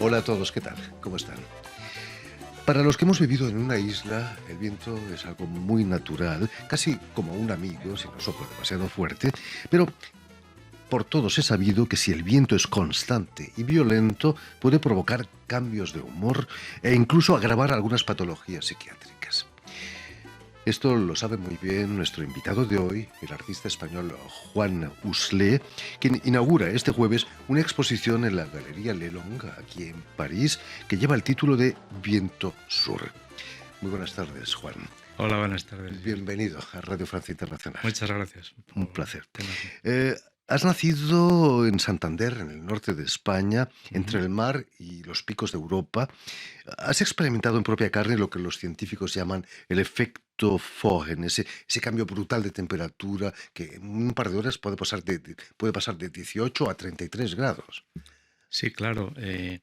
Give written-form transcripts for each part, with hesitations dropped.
Hola a todos, ¿qué tal? ¿Cómo están? Para los que hemos vivido en una isla, el viento es algo muy natural, casi como un amigo si no sopla demasiado fuerte, pero por todos he sabido que si el viento es constante y violento, puede provocar cambios de humor e incluso agravar algunas patologías psiquiátricas. Esto lo sabe muy bien nuestro invitado de hoy, el artista español Juan Huslé, quien inaugura este jueves una exposición en la Galería Lelong, aquí en París, que lleva el título de Viento Sur. Muy buenas tardes, Juan. Hola, buenas tardes, Joel. Bienvenido a Radio Francia Internacional. Muchas gracias Un por placer. tenerme. Eh, Has nacido en Santander, en el norte de España, Ujú. entre el mar y los picos de Europa. Has experimentado en propia carne lo que los científicos llaman el efecto Fogen, ese cambio brutal de temperatura que en un par de horas puede pasar de 18 a 33 grados. Sí, claro. De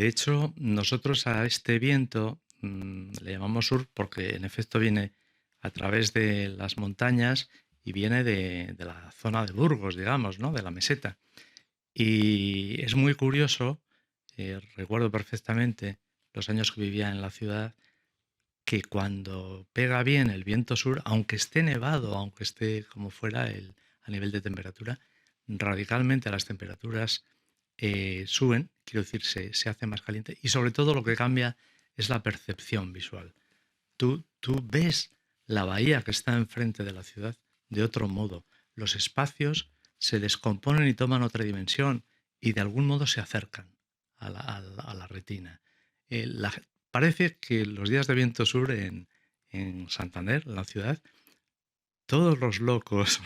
hecho, nosotros a este viento le llamamos sur porque en efecto viene a través de las montañas y viene de la zona de Burgos, digamos, ¿no? De la meseta. Y es muy curioso, recuerdo perfectamente los años que vivía en la ciudad, que cuando pega bien el viento sur, aunque esté nevado, aunque esté como fuera a nivel de temperatura, radicalmente las temperaturas suben, quiero decir, se hace más caliente y sobre todo lo que cambia es la percepción visual. Tú ves la bahía que está enfrente de la ciudad de otro modo. Los espacios se descomponen y toman otra dimensión y de algún modo se acercan a la retina. La parece que los días de viento sur en Santander, en la ciudad, todos los locos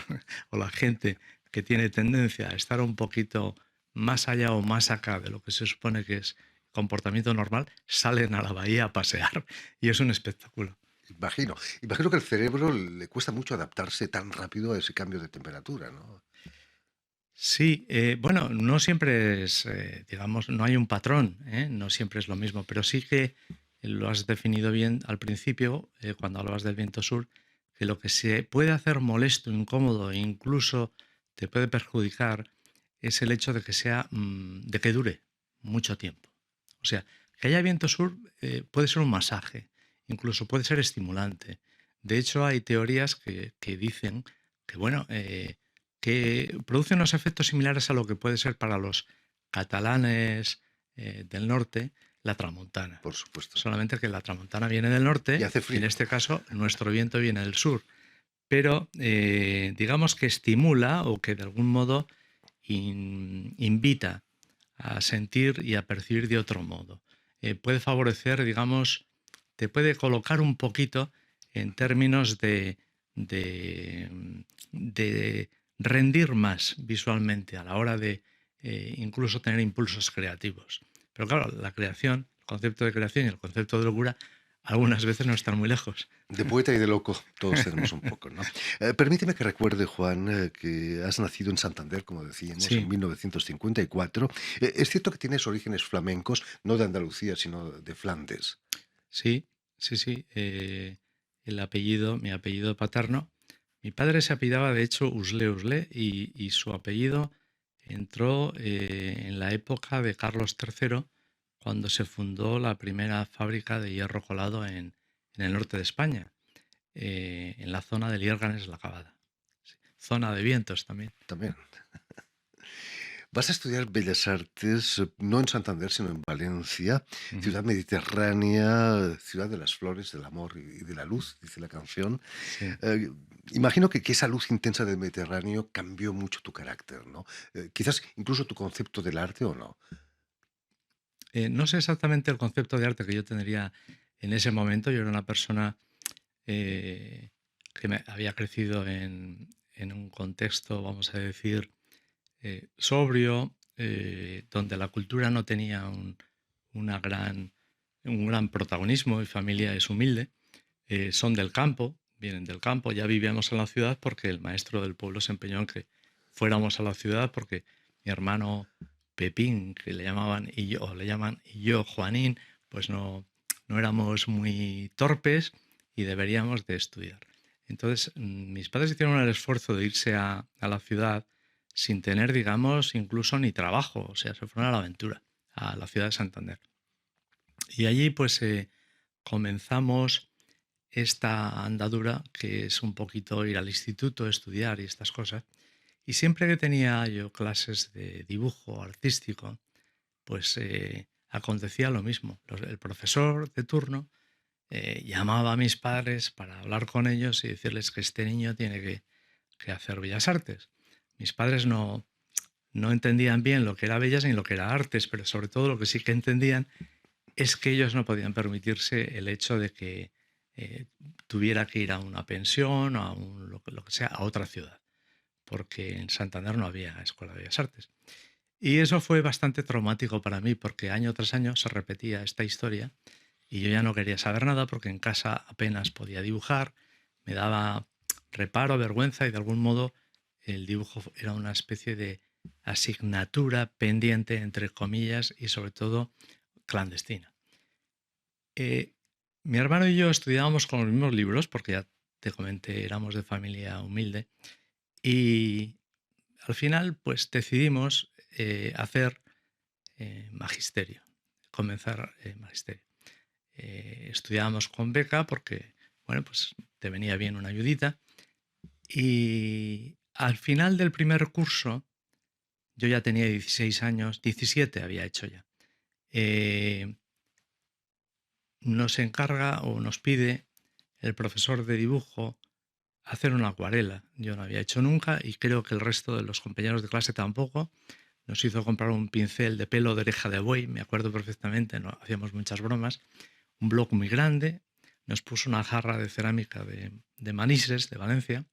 o la gente que tiene tendencia a estar un poquito más allá o más acá de lo que se supone que es comportamiento normal, salen a la bahía a pasear y es un espectáculo. Imagino que al cerebro le cuesta mucho adaptarse tan rápido a ese cambio de temperatura, ¿no? Sí, bueno, no siempre es, digamos, no hay un patrón, ¿eh? No siempre es lo mismo, pero sí que lo has definido bien al principio, cuando hablabas del viento sur, que lo que se puede hacer molesto, incómodo e incluso te puede perjudicar es el hecho de que sea, de que dure mucho tiempo. O sea, que haya viento sur puede ser un masaje, incluso puede ser estimulante. De hecho, hay teorías que dicen que, bueno, que produce unos efectos similares a lo que puede ser para los catalanes del norte la tramontana. Por supuesto. Solamente que la tramontana viene del Y norte hace y en frío. este caso nuestro viento viene del sur. Pero digamos que estimula o que de algún modo invita a sentir y a percibir de otro modo. Puede favorecer, digamos, te puede colocar un poquito en términos de rendir más visualmente a la hora de incluso tener impulsos creativos. Pero claro, la creación, el concepto de creación y el concepto de locura algunas veces no están muy lejos. De poeta y de loco todos tenemos un poco, ¿no? Permíteme que recuerde, Juan, que has nacido en Santander, como decíamos, en Sí, 1954. Es cierto que tienes orígenes flamencos, no de Andalucía, sino de Flandes. sí, sí, sí. El apellido, mi apellido paterno. Mi padre se apellidaba, de hecho, Uslé Uslé, y su apellido entró en la época de Carlos III, cuando se fundó la primera fábrica de hierro colado en el norte de España, en la zona de Liérganes la Cavada. Sí, zona de vientos también. También. Vas a estudiar Bellas Artes, no en Santander, sino en Valencia, Ujú. ciudad mediterránea, ciudad de las flores, del amor y de la luz, dice la canción. Sí. Eh, Imagino que esa luz intensa del Mediterráneo cambió mucho tu carácter, ¿no? Quizás incluso tu concepto del arte, ¿o no? No sé exactamente el concepto de arte que yo tendría en ese momento. Yo era una persona que había crecido en un contexto, vamos a decir, sobrio, donde la cultura no tenía un gran protagonismo. Mi familia es humilde, son del campo, vienen del campo, ya vivíamos en la ciudad porque el maestro del pueblo se empeñó en que fuéramos a la ciudad porque mi hermano Pepín, que le llamaban, y yo, o le llaman, y yo, Juanín, pues no éramos muy torpes y deberíamos de estudiar. Entonces, mis padres hicieron el esfuerzo de irse a la ciudad sin tener, digamos, incluso ni trabajo, o sea, se fueron a la aventura, a la ciudad de Santander. Y allí pues comenzamos esta andadura que es un poquito ir al instituto, estudiar y estas cosas. Y siempre que tenía yo clases de dibujo artístico, pues acontecía lo mismo. El profesor de turno llamaba a mis padres para hablar con ellos y decirles que este niño tiene que hacer bellas artes. Mis padres no entendían bien lo que era bellas ni lo que era artes, pero sobre todo lo que sí que entendían es que ellos no podían permitirse el hecho de que tuviera que ir a una pensión o a lo que sea, a otra ciudad, porque en Santander no había Escuela de Bellas Artes. Y eso fue bastante traumático para mí, porque año tras año se repetía esta historia y yo ya no quería saber nada porque en casa apenas podía dibujar, me daba reparo, vergüenza y de algún modo el dibujo era una especie de asignatura pendiente, entre comillas, y sobre todo clandestina. Mi hermano y yo estudiábamos con los mismos libros, porque ya te comenté, éramos de familia humilde, y al final pues decidimos hacer magisterio, comenzar magisterio. Estudiábamos con beca porque, bueno, pues te venía bien una ayudita, y al final del primer curso, yo ya tenía 16 años, 17 había hecho ya, nos encarga o nos pide el profesor de dibujo hacer una acuarela. Yo no había hecho nunca y creo que el resto de los compañeros de clase tampoco. Nos hizo comprar un pincel de pelo de oreja de buey, me acuerdo perfectamente, no hacíamos muchas bromas, un bloc muy grande, nos puso una jarra de cerámica de Manises, de Valencia.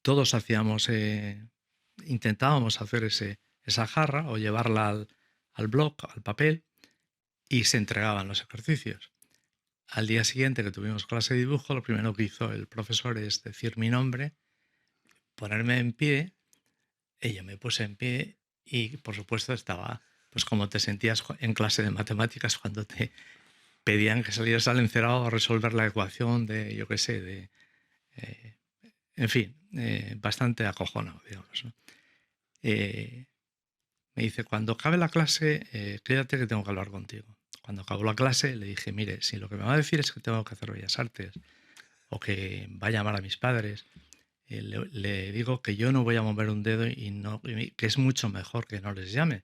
Todos intentábamos hacer esa jarra o llevarla al bloc, al papel, y se entregaban los ejercicios. Al día siguiente que tuvimos clase de dibujo, lo primero que hizo el profesor es decir mi nombre, ponerme en pie, y yo me puse en pie y por supuesto estaba pues como te sentías en clase de matemáticas cuando te pedían que salieras al encerado a resolver la ecuación de, yo qué sé, en fin, bastante acojonado, digamos, ¿no? Me dice, cuando acabe la clase, quédate que tengo que hablar contigo. Cuando acabó la clase le dije, mire, si lo que me va a decir es que tengo que hacer bellas artes o que va a llamar a mis padres, le digo que yo no voy a mover un dedo que es mucho mejor que no les llame,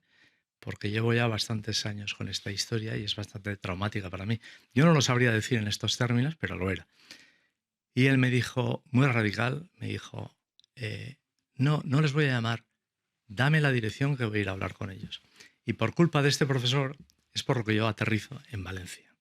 porque llevo ya bastantes años con esta historia y es bastante traumática para mí. Yo no lo sabría decir en estos términos, pero lo era. Y él me dijo, muy radical, me dijo, no les voy a llamar, dame la dirección que voy a ir a hablar con ellos. Y por culpa de este profesor es por lo que yo aterrizo en Valencia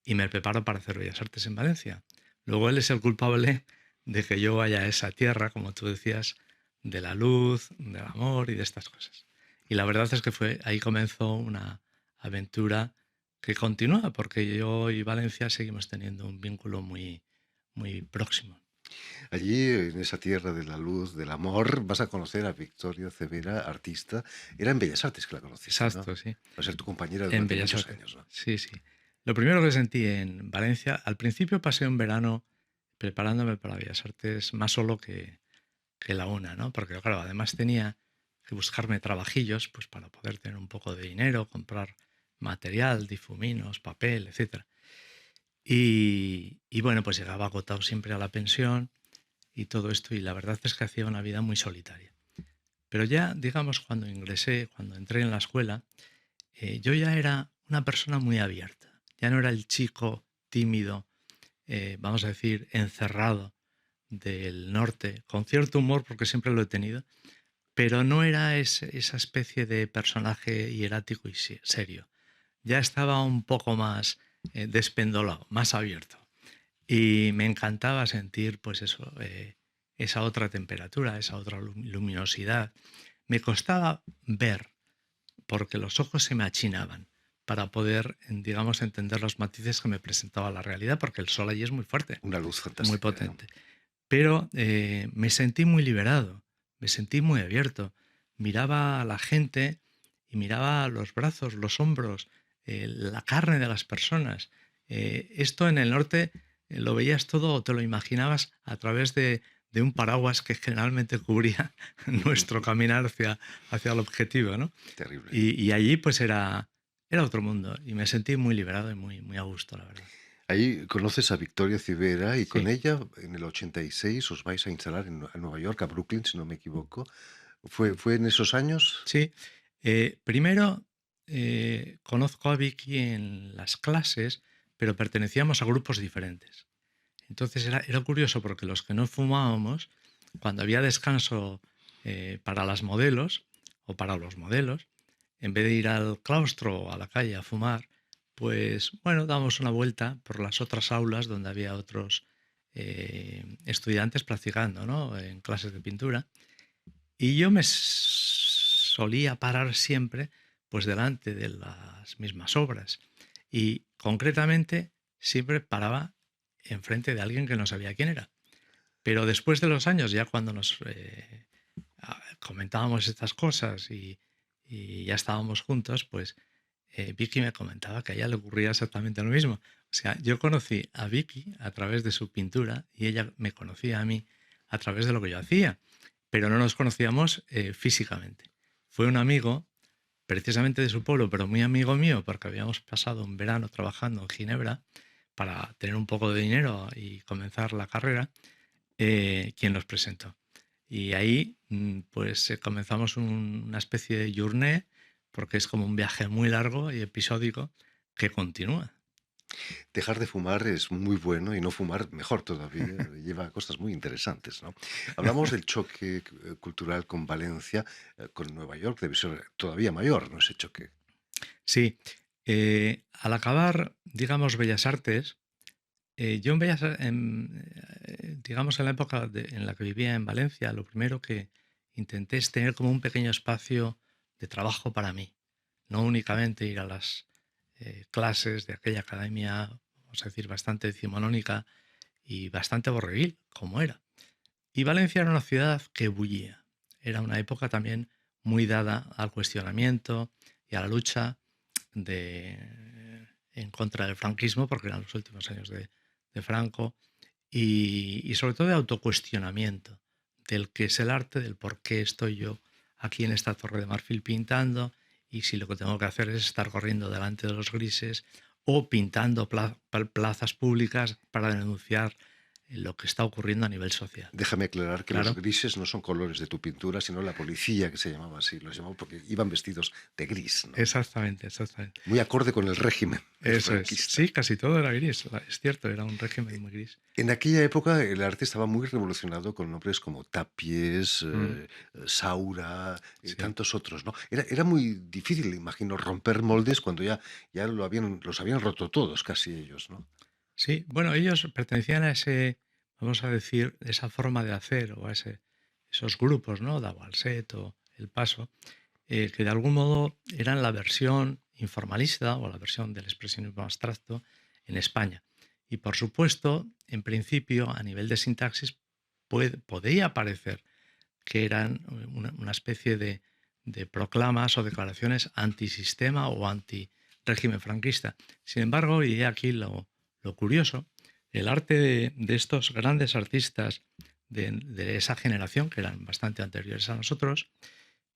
y me preparo para hacer bellas artes en Valencia. Luego él es el culpable de que yo vaya a esa tierra, como tú decías, de la luz, del amor y de estas cosas. Y la verdad es que ahí comenzó una aventura que continúa, porque yo y Valencia seguimos teniendo un vínculo muy, muy próximo. Allí, en esa tierra de la luz, del amor, vas a conocer a Victoria Cevera, artista. Era en Bellas Artes que la conociste, ¿no? Exacto, sí. Va a ser tu compañera En durante Bellas muchos Artes. años, ¿no? Sí, sí. Lo primero que sentí en Valencia, al principio pasé un verano preparándome para Bellas Artes más solo que la una, ¿no? Porque claro, además tenía que buscarme trabajillos pues para poder tener un poco de dinero, comprar material, difuminos, papel, etcétera. Y bueno, pues llegaba agotado siempre a la pensión y todo esto, y la verdad es que hacía una vida muy solitaria. Pero ya, digamos, cuando entré en la escuela, yo ya era una persona muy abierta. Ya no era el chico tímido, vamos a decir, encerrado del norte, con cierto humor, porque siempre lo he tenido, pero no era esa especie de personaje hierático y serio. Ya estaba un poco más despendolado, más abierto. Y me encantaba sentir, pues eso, esa otra temperatura, esa otra luminosidad. Me costaba ver, porque los ojos se me achinaban para poder, digamos, entender los matices que me presentaba la realidad, porque el sol allí es muy fuerte, Una luz muy fantástica, ¿no? potente. Pero me sentí muy liberado, me sentí muy abierto. Miraba a la gente y miraba los brazos, los hombros, la carne de las personas. Esto en el norte lo veías todo o te lo imaginabas a través de un paraguas que generalmente cubría nuestro caminar hacia el objetivo, ¿no? Terrible. Y allí pues era otro mundo y me sentí muy liberado y muy a gusto, la verdad. Ahí conoces a Victoria Civera y con Sí, ella en el 86 os vais a instalar en a Nueva York, a Brooklyn, si no me equivoco. ¿Fue en esos años? sí. Primero conozco a Vicky en las clases, pero pertenecíamos a grupos diferentes. Entonces era curioso porque los que no fumábamos, cuando había descanso para las modelos o para los modelos, en vez de ir al claustro o a la calle a fumar, pues bueno, dábamos una vuelta por las otras aulas donde había otros estudiantes practicando, ¿no? En clases de pintura. Y yo me solía parar siempre pues delante de las mismas obras. Y concretamente siempre paraba enfrente de alguien que no sabía quién era. Pero después de los años, ya cuando nos comentábamos estas cosas y ya estábamos juntos, pues Vicky me comentaba que a ella le ocurría exactamente lo mismo. O sea, yo conocí a Vicky a través de su pintura y ella me conocía a mí a través de lo que yo hacía, pero no nos conocíamos físicamente. Fue un amigo, precisamente de su pueblo, pero muy amigo mío, porque habíamos pasado un verano trabajando en Ginebra para tener un poco de dinero y comenzar la carrera, quien los presentó. Y ahí pues comenzamos una especie de journée, porque es como un viaje muy largo y episódico que continúa. Dejar de fumar es muy bueno y no fumar mejor todavía, lleva a cosas muy interesantes, ¿no? Hablamos del choque cultural con Valencia, con Nueva York debe ser todavía mayor, ¿no? Ese choque. Sí, al acabar, digamos, Bellas Artes, yo en digamos, en la época en la que vivía en Valencia, lo primero que intenté es tener como un pequeño espacio de trabajo para mí, no únicamente ir a las clases de aquella academia, vamos a decir, bastante decimonónica y bastante borreguil, como era. Y Valencia era una ciudad que bullía. Era una época también muy dada al cuestionamiento y a la lucha en contra del franquismo, porque eran los últimos años de Franco, y sobre todo de autocuestionamiento del qué es el arte, del por qué estoy yo aquí en esta torre de marfil pintando y si lo que tengo que hacer es estar corriendo delante de los grises o pintando plazas públicas para denunciar lo que está ocurriendo a nivel social. Déjame aclarar que los Claro, grises no son colores de tu pintura, sino la policía que se llamaba así, los llamaba porque iban vestidos de gris, ¿no? exactamente, exactamente. Muy acorde con el régimen Eso es. franquista. Sí, casi todo era gris, es cierto, era un régimen muy gris. En aquella época el arte estaba muy revolucionado con nombres como Tapies, Mm, Saura, sí. tantos otros, ¿no? Era muy difícil, imagino, romper moldes cuando ya los habían roto todos, casi ellos, ¿no? Sí, bueno, ellos pertenecían a ese, vamos a decir, esa forma de hacer o a esos grupos, ¿no? Dabalset o El Paso, que de algún modo eran la versión informalista o la versión del expresionismo abstracto en España. Y por supuesto, en principio, a nivel de sintaxis, podría parecer que eran una especie de proclamas o declaraciones antisistema o anti-régimen franquista. Sin embargo, y he aquí lo curioso, el arte de estos grandes artistas de esa generación, que eran bastante anteriores a nosotros,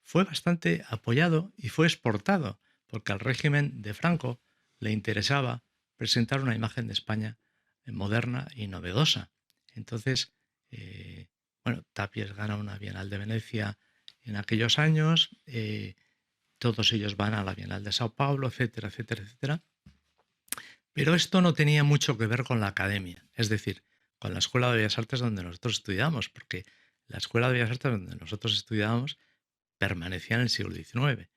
fue bastante apoyado y fue exportado, porque al régimen de Franco le interesaba presentar una imagen de España moderna y novedosa. Entonces, eh, bueno, Tapies gana una Bienal de Venecia en aquellos años, todos ellos van a la Bienal de Sao Paulo, etcétera, etcétera, etcétera. Pero esto no tenía mucho que ver con la academia, es decir, con la Escuela de Bellas Artes donde nosotros estudiábamos, porque la Escuela de Bellas Artes donde nosotros estudiábamos permanecía en el siglo XIX.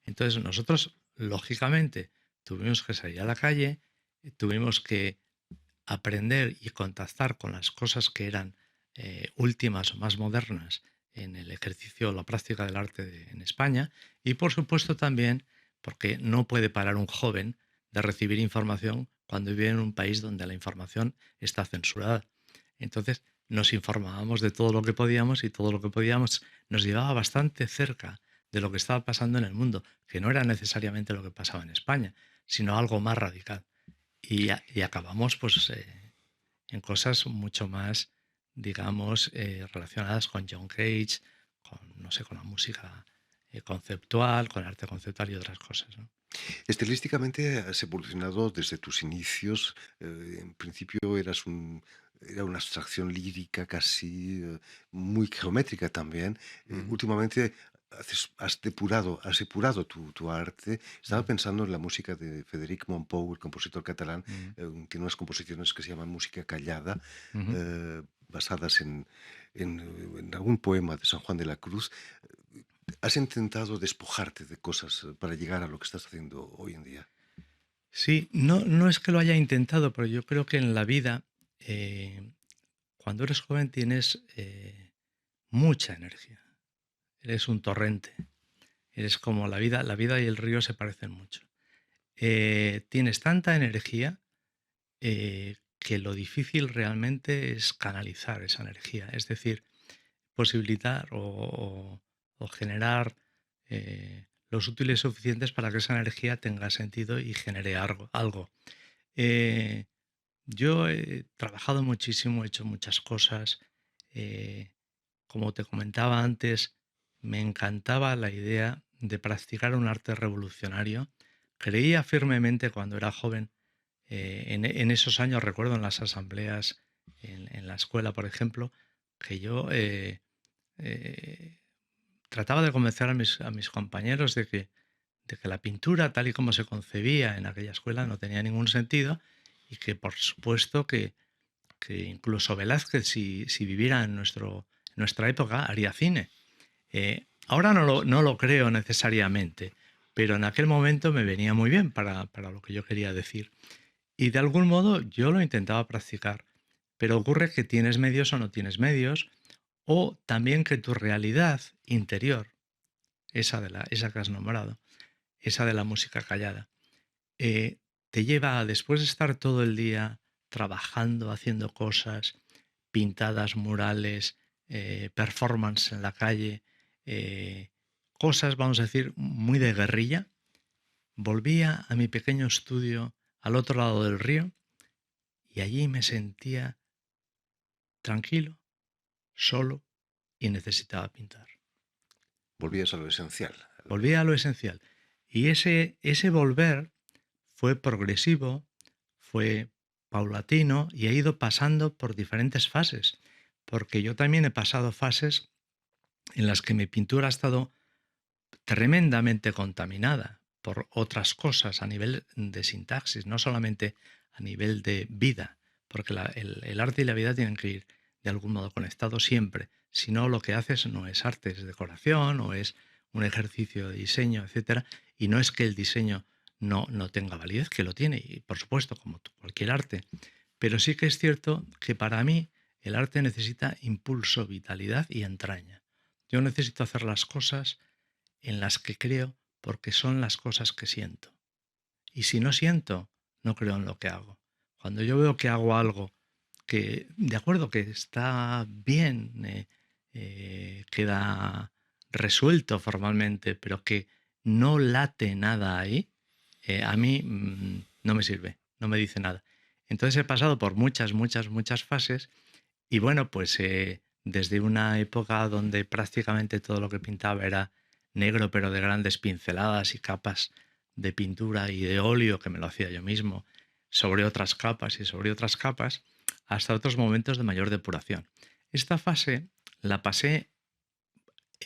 Entonces nosotros, lógicamente, tuvimos que salir a la calle, tuvimos que aprender y contactar con las cosas que eran últimas o más modernas en el ejercicio o la práctica del arte en España y por supuesto también porque no puede parar un joven de recibir información cuando vive en un país donde la información está censurada. Entonces nos informábamos de todo lo que podíamos y todo lo que podíamos nos llevaba bastante cerca de lo que estaba pasando en el mundo, que no era necesariamente lo que pasaba en España, sino algo más radical. Y acabamos pues en cosas mucho más digamos, relacionadas con John Cage, con, no sé, con la música conceptual, con el arte conceptual y otras cosas, ¿no? Estilísticamente has evolucionado desde tus inicios. En principio era una abstracción lírica casi muy geométrica también. Mm, Últimamente has depurado tu arte. Estaba mm, pensando en la música de Federic Montpou, el compositor catalán. mm, Tiene unas composiciones que se llaman música callada, ujú. basadas en algún poema de San Juan de la Cruz. ¿Has intentado despojarte de cosas para llegar a lo que estás haciendo hoy en día? Sí, no es que lo haya intentado, pero yo creo que en la vida, eh, cuando eres joven tienes mucha energía. Eres un torrente. Eres como la vida y el río se parecen mucho. Tienes tanta energía que lo difícil realmente es canalizar esa energía, es decir, posibilitar o generar los útiles suficientes para que esa energía tenga sentido y genere algo. Eh, yo he trabajado muchísimo, he hecho muchas cosas. eh, Como te comentaba antes, me encantaba la idea de practicar un arte revolucionario. Creía firmemente cuando era joven, en esos años, recuerdo en las asambleas, en la escuela, por ejemplo, que yo eh, trataba de convencer a mis compañeros de que la pintura, tal y como se concebía en aquella escuela, no tenía ningún sentido y que, por supuesto, que incluso Velázquez, si viviera en nuestra época, haría cine. Ahora no lo creo necesariamente, pero en aquel momento me venía muy bien para lo que yo quería decir. Y de algún modo yo lo intentaba practicar, pero ocurre que tienes medios o no tienes medios, o también que tu realidad interior, esa que has nombrado, esa de la música callada, eh, te lleva a, después de estar todo el día trabajando, haciendo cosas, pintadas, murales, performance en la calle, eh, cosas, vamos a decir, muy de guerrilla, volvía a mi pequeño estudio al otro lado del río y allí me sentía tranquilo, solo y necesitaba pintar. Volvías a lo esencial. Volvía a lo esencial. Y ese volver fue progresivo, fue paulatino y ha ido pasando por diferentes fases, porque yo también he pasado fases en las que mi pintura ha estado tremendamente contaminada por otras cosas a nivel de sintaxis, no solamente a nivel de vida, porque el arte y la vida tienen que ir de algún modo conectados siempre, si no lo que haces no es arte, es decoración o es un ejercicio de diseño, etcétera, y no es que el diseño no tenga validez, que lo tiene, y por supuesto, como cualquier arte, pero sí que es cierto que para mí el arte necesita impulso, vitalidad y entraña. Yo necesito hacer las cosas en las que creo porque son las cosas que siento. Y si no siento, no creo en lo que hago. Cuando yo veo que hago algo que, de acuerdo, que está bien, queda resuelto formalmente, pero que no late nada ahí, a mí no me sirve, no me dice nada. Entonces he pasado por muchas fases y bueno, pues desde una época donde prácticamente todo lo que pintaba era negro, pero de grandes pinceladas y capas de pintura y de óleo, que me lo hacía yo mismo, sobre otras capas y sobre otras capas, hasta otros momentos de mayor depuración. Esta fase la pasé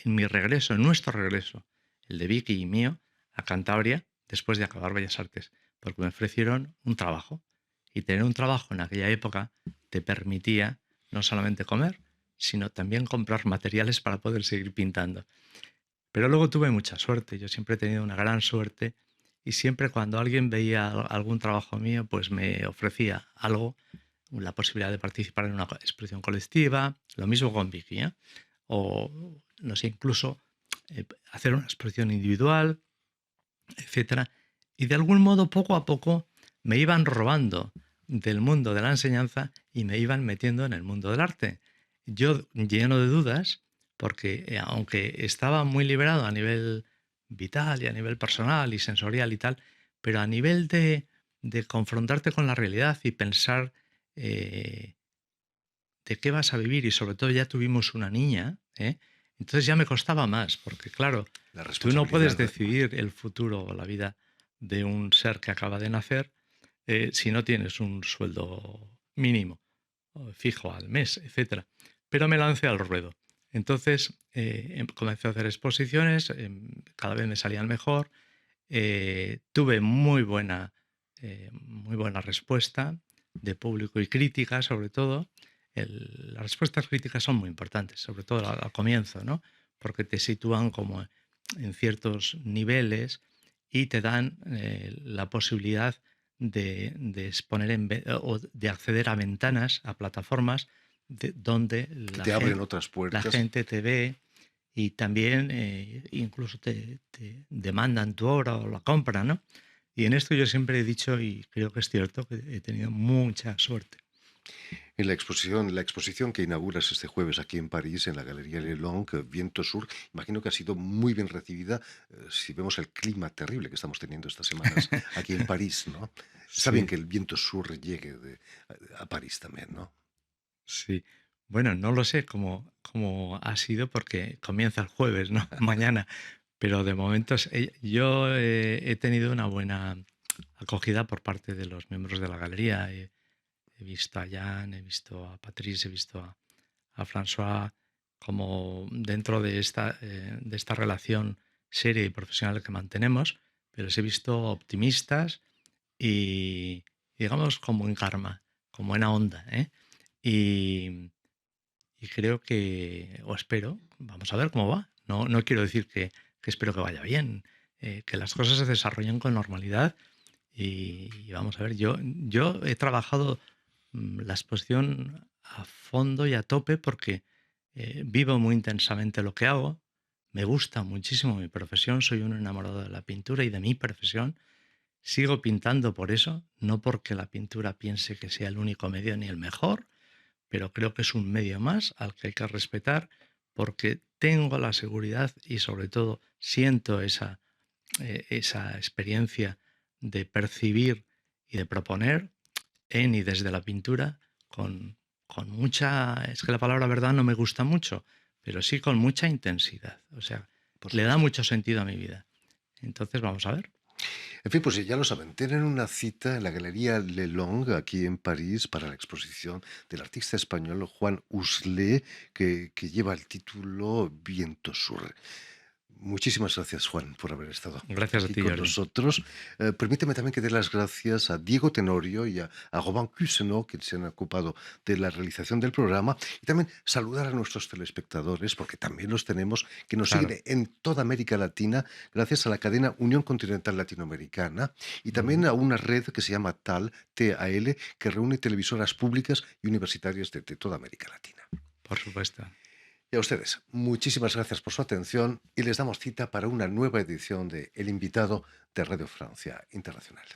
en mi regreso, en nuestro regreso, el de Vicky y mío, a Cantabria, después de acabar Bellas Artes, porque me ofrecieron un trabajo. Y tener un trabajo en aquella época te permitía no solamente comer, sino también comprar materiales para poder seguir pintando. Pero luego tuve mucha suerte, yo siempre he tenido una gran suerte y siempre cuando alguien veía algún trabajo mío, pues me ofrecía algo, la posibilidad de participar en una exposición colectiva, lo mismo con Vicky, ¿eh? O no sé, incluso hacer una exposición individual, etcétera. Y de algún modo, poco a poco, me iban robando del mundo de la enseñanza y me iban metiendo en el mundo del arte. Yo lleno de dudas, porque aunque estaba muy liberado a nivel vital y a nivel personal y sensorial y tal, pero a nivel de confrontarte con la realidad y pensar de qué vas a vivir y sobre todo ya tuvimos una niña, ¿eh? Entonces ya me costaba más, porque claro, La tú no puedes responsabilidad. decidir el futuro o la vida de un ser que acaba de nacer si no tienes un sueldo mínimo o fijo al mes, etcétera. Pero me lancé al ruedo. Entonces comencé a hacer exposiciones, cada vez me salían mejor, tuve muy buena respuesta de público y crítica, sobre todo. Las respuestas críticas son muy importantes, sobre todo al comienzo, ¿no? Porque te sitúan como en ciertos niveles y te dan la posibilidad de exponer o de acceder a ventanas, a plataformas donde Que te abren otras la puertas. gente te ve y también incluso te demandan tu obra o la compran, ¿no? Y en esto yo siempre he dicho, y creo que es cierto, que he tenido mucha suerte. En la exposición que inauguras este jueves aquí en París, en la Galería Le Long, Viento Sur, imagino que ha sido muy bien recibida, si vemos el clima terrible que estamos teniendo estas semanas aquí en París, ¿no? Está bien Sí, que el viento sur llegue a París también, ¿no? sí. Bueno, no lo sé cómo ha sido porque comienza el jueves, ¿no? Mañana. Pero de momento yo he tenido una buena acogida por parte de los miembros de la galería. He visto a Jan, he visto a Patrice, he visto a François, como dentro de esta relación seria y profesional que mantenemos, pero los he visto optimistas y, digamos, como en karma, como buena onda, ¿eh? Y, y creo que, o espero, vamos a ver cómo va. No quiero decir que espero que vaya bien, que las cosas se desarrollen con normalidad y vamos a ver, yo he trabajado la exposición a fondo y a tope porque vivo muy intensamente lo que hago, me gusta muchísimo mi profesión, soy un enamorado de la pintura y de mi profesión, sigo pintando por eso, no porque la pintura piense que sea el único medio ni el mejor, pero creo que es un medio más al que hay que respetar porque tengo la seguridad y sobre todo siento esa experiencia de percibir y de proponer en y desde la pintura con mucha, es que la palabra verdad no me gusta mucho, pero sí con mucha intensidad. O sea, Por le da supuesto. mucho sentido a mi vida. Entonces, vamos a ver. En fin, pues ya lo saben, tienen una cita en la Galería Le Long, aquí en París, para la exposición del artista español Juan Usler, que lleva el título Viento Sur. Muchísimas gracias, Juan, por haber estado Gracias a aquí ti, con Jordi. nosotros. Permíteme también que dé las gracias a Diego Tenorio y a Robin Cuseno, que se han ocupado de la realización del programa, y también saludar a nuestros telespectadores, porque también los tenemos, que nos Claro. siguen en toda América Latina, gracias a la cadena Unión Continental Latinoamericana, y también Ujú. a una red que se llama TAL, que reúne televisoras públicas y universitarias de toda América Latina. Por supuesto. Y a ustedes, muchísimas gracias por su atención y les damos cita para una nueva edición de El Invitado de Radio Francia Internacional.